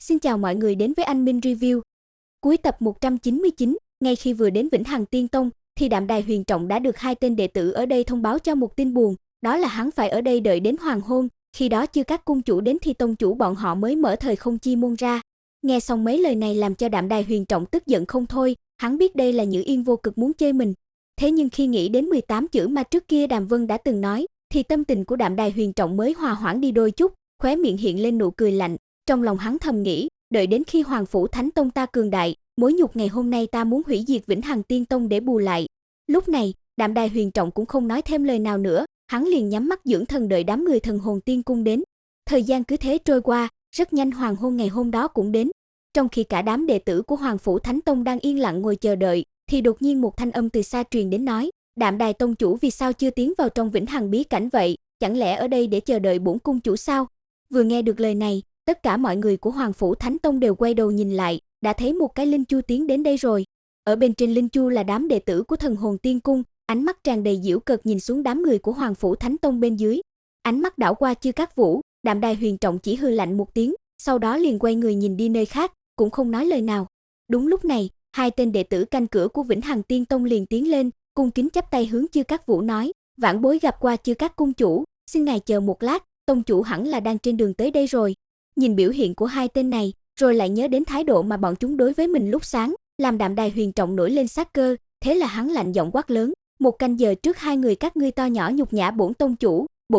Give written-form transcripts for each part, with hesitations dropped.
Xin chào mọi người đến với anh Minh Review. Cuối tập 199, ngay khi vừa đến Vĩnh Hằng Tiên Tông, thì Đạm Đài Huyền Trọng đã được hai tên đệ tử ở đây thông báo cho một tin buồn, đó là hắn phải ở đây đợi đến hoàng hôn, khi đó chưa các cung chủ đến thì tông chủ bọn họ mới mở thời không chi môn ra. Nghe xong mấy lời này làm cho Đạm Đài Huyền Trọng tức giận không thôi, hắn biết đây là Nhữ Yên Vô Cực muốn chơi mình. Thế nhưng khi nghĩ đến 18 chữ mà trước kia Đàm Vân đã từng nói, thì tâm tình của Đạm Đài Huyền Trọng mới hòa hoãn đi đôi chút, khóe miệng hiện lên nụ cười lạnh. Trong lòng hắn thầm nghĩ, đợi đến khi Hoàng Phủ Thánh Tông ta cường đại, mối nhục ngày hôm nay ta muốn hủy diệt Vĩnh Hằng Tiên Tông để bù lại. Lúc này, Đạm Đài Huyền Trọng cũng không nói thêm lời nào nữa, hắn liền nhắm mắt dưỡng thần đợi đám người Thần Hồn Tiên Cung đến. Thời gian cứ thế trôi qua, rất nhanh hoàng hôn ngày hôm đó cũng đến. Trong khi cả đám đệ tử của Hoàng Phủ Thánh Tông đang yên lặng ngồi chờ đợi, thì đột nhiên một thanh âm từ xa truyền đến nói, Đạm Đài Tông chủ vì sao chưa tiến vào trong Vĩnh Hằng bí cảnh vậy, chẳng lẽ ở đây để chờ đợi bổn cung chủ sao? Vừa nghe được lời này, tất cả mọi người của Hoàng Phủ Thánh Tông đều quay đầu nhìn lại, đã thấy một cái linh chu tiến đến đây rồi. Ở bên trên linh chu là đám đệ tử của Thần Hồn Tiên Cung, ánh mắt tràn đầy giễu cợt nhìn xuống đám người của Hoàng Phủ Thánh Tông bên dưới. Ánh mắt đảo qua Chư Các Vũ, Đạm Đài Huyền Trọng chỉ hừ lạnh một tiếng, sau đó liền quay người nhìn đi nơi khác, cũng không nói lời nào. Đúng lúc này, hai tên đệ tử canh cửa của Vĩnh Hằng Tiên Tông liền tiến lên, cung kính chắp tay hướng Chư Các Vũ nói, vãn bối gặp qua Chư Các cung chủ, xin ngài chờ một lát, tông chủ hẳn là đang trên đường tới đây rồi. Nhìn biểu hiện của hai tên này, rồi lại nhớ đến thái độ mà bọn chúng đối với mình lúc sáng, làm Đạm Đài Huyền Trọng nổi lên sát cơ, thế là hắn lạnh giọng quát lớn, một canh giờ trước hai người các ngươi to nhỏ nhục nhã bổn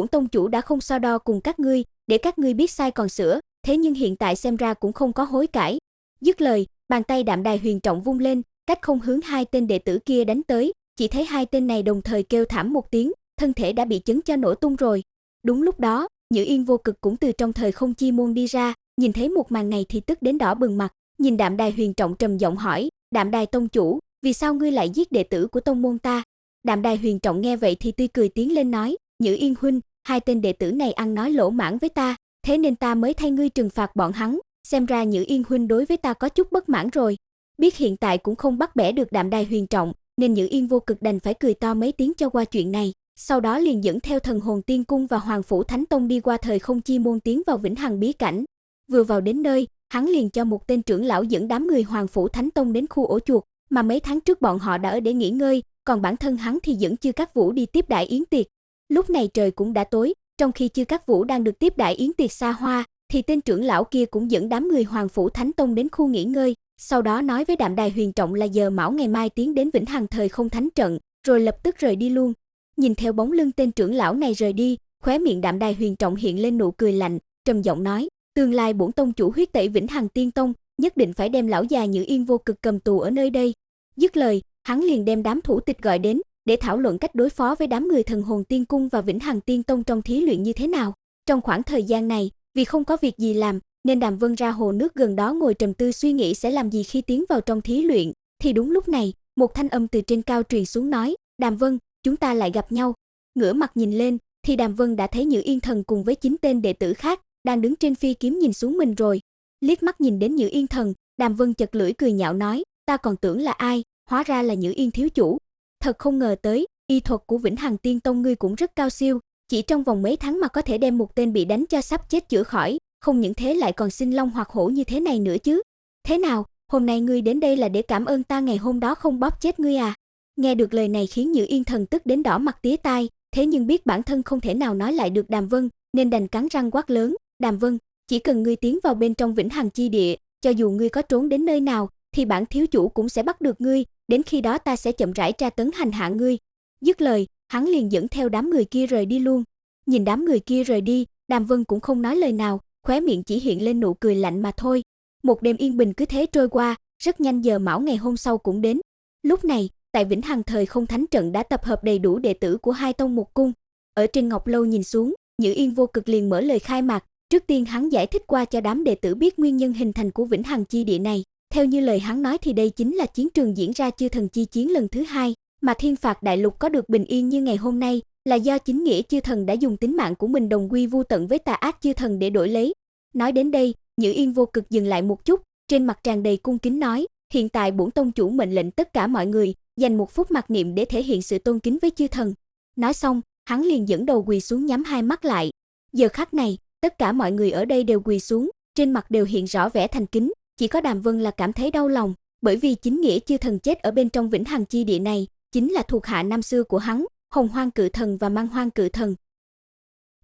tông chủ đã không so đo cùng các ngươi, để các ngươi biết sai còn sửa, thế nhưng hiện tại xem ra cũng không có hối cải. Dứt lời, bàn tay Đạm Đài Huyền Trọng vung lên, cách không hướng hai tên đệ tử kia đánh tới, chỉ thấy hai tên này đồng thời kêu thảm một tiếng, thân thể đã bị chấn cho nổ tung rồi. Đúng lúc đó, Nhữ Yên Vô Cực cũng từ trong thời không chi môn đi ra, nhìn thấy một màn này thì tức đến đỏ bừng mặt, nhìn Đạm Đài Huyền Trọng trầm giọng hỏi, Đạm Đài tông chủ, vì sao ngươi lại giết đệ tử của tông môn ta? Đạm Đài Huyền Trọng nghe vậy thì tươi cười tiến lên nói, Nhữ Yên huynh, hai tên đệ tử này ăn nói lỗ mãng với ta, thế nên ta mới thay ngươi trừng phạt bọn hắn, xem ra Nhữ Yên huynh đối với ta có chút bất mãn rồi. Biết hiện tại cũng không bắt bẻ được Đạm Đài Huyền Trọng, nên Nhữ Yên Vô Cực đành phải cười to mấy tiếng cho qua chuyện này, sau đó liền dẫn theo Thần Hồn Tiên Cung và Hoàng Phủ Thánh Tông đi qua thời không chi môn tiến vào Vĩnh Hằng bí cảnh. Vừa vào đến nơi, hắn liền cho một tên trưởng lão dẫn đám người Hoàng Phủ Thánh Tông đến khu ổ chuột, mà mấy tháng trước bọn họ đã ở để nghỉ ngơi, còn bản thân hắn thì dẫn Chư Các Vũ đi tiếp đãi yến tiệc. Lúc này trời cũng đã tối, trong khi Chư Các Vũ đang được tiếp đãi yến tiệc xa hoa, thì tên trưởng lão kia cũng dẫn đám người Hoàng Phủ Thánh Tông đến khu nghỉ ngơi, sau đó nói với Đạm Đài Huyền Trọng là giờ mão ngày mai tiến đến Vĩnh Hằng thời không thánh trận, rồi lập tức rời đi luôn. Nhìn theo bóng lưng tên trưởng lão này rời đi, khóe miệng Đạm Đài Huyền Trọng hiện lên nụ cười lạnh, trầm giọng nói, tương lai bổn tông chủ huyết tẩy Vĩnh Hằng Tiên Tông, nhất định phải đem lão già Nhữ Yên Vô Cực cầm tù ở nơi đây. Dứt lời, hắn liền đem đám thủ tịch gọi đến, để thảo luận cách đối phó với đám người Thần Hồn Tiên Cung và Vĩnh Hằng Tiên Tông trong thí luyện như thế nào. Trong khoảng thời gian này, vì không có việc gì làm, nên Đàm Vân ra hồ nước gần đó ngồi trầm tư suy nghĩ sẽ làm gì khi tiến vào trong thí luyện. Thì đúng lúc này, một thanh âm từ trên cao truyền xuống nói, Đàm Vân, chúng ta lại gặp nhau. Ngửa mặt nhìn lên, thì Đàm Vân đã thấy Nhữ Yên Thần cùng với 9 tên đệ tử khác, đang đứng trên phi kiếm nhìn xuống mình rồi. Liếc mắt nhìn đến Nhữ Yên Thần, Đàm Vân chật lưỡi cười nhạo nói, ta còn tưởng là ai, hóa ra là Nhữ Yên thiếu chủ. Thật không ngờ tới, y thuật của Vĩnh Hằng Tiên Tông ngươi cũng rất cao siêu, chỉ trong vòng mấy tháng mà có thể đem một tên bị đánh cho sắp chết chữa khỏi, không những thế lại còn sinh long hoặc hổ như thế này nữa chứ. Thế nào, hôm nay ngươi đến đây là để cảm ơn ta ngày hôm đó không bóp chết ngươi à? Nghe được lời này khiến Nhữ Yên Thần tức đến đỏ mặt tía tai, thế nhưng biết bản thân không thể nào nói lại được Đàm Vân, nên đành cắn răng quát lớn, Đàm Vân, chỉ cần ngươi tiến vào bên trong Vĩnh Hằng chi địa, cho dù ngươi có trốn đến nơi nào, thì bản thiếu chủ cũng sẽ bắt được ngươi, đến khi đó ta sẽ chậm rãi tra tấn hành hạ ngươi. Dứt lời, hắn liền dẫn theo đám người kia rời đi luôn. Nhìn đám người kia rời đi, Đàm Vân cũng không nói lời nào, khóe miệng chỉ hiện lên nụ cười lạnh mà thôi. Một đêm yên bình cứ thế trôi qua, rất nhanh giờ mão ngày hôm sau cũng đến. Lúc này, tại Vĩnh Hằng thời không thánh trận đã tập hợp đầy đủ đệ tử của hai tông một cung. Ở trên ngọc lâu nhìn xuống, Nhữ Yên Vô Cực liền mở lời khai mạc, trước tiên hắn giải thích qua cho đám đệ tử biết nguyên nhân hình thành của Vĩnh Hằng chi địa này. Theo như lời hắn nói thì đây chính là chiến trường diễn ra chư thần chi chiến lần thứ 2, mà thiên phạt đại lục có được bình yên như ngày hôm nay là do chính nghĩa chư thần đã dùng tính mạng của mình đồng quy vu tận với tà ác chư thần để đổi lấy. Nói đến đây, Nhữ Yên Vô Cực dừng lại một chút, trên mặt tràn đầy cung kính nói, hiện tại bổn tông chủ mệnh lệnh tất cả mọi người dành một phút mặc niệm để thể hiện sự tôn kính với chư thần. Nói xong, hắn liền dẫn đầu quỳ xuống nhắm hai mắt lại. Giờ khắc này, tất cả mọi người ở đây đều quỳ xuống, trên mặt đều hiện rõ vẻ thành kính, chỉ có Đàm Vân là cảm thấy đau lòng, bởi vì chính nghĩa chư thần chết ở bên trong vĩnh hằng chi địa này, chính là thuộc hạ năm xưa của hắn, Hồng Hoang Cự Thần và Mang Hoang Cự Thần.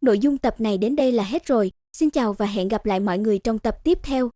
Nội dung tập này đến đây là hết rồi, xin chào và hẹn gặp lại mọi người trong tập tiếp theo.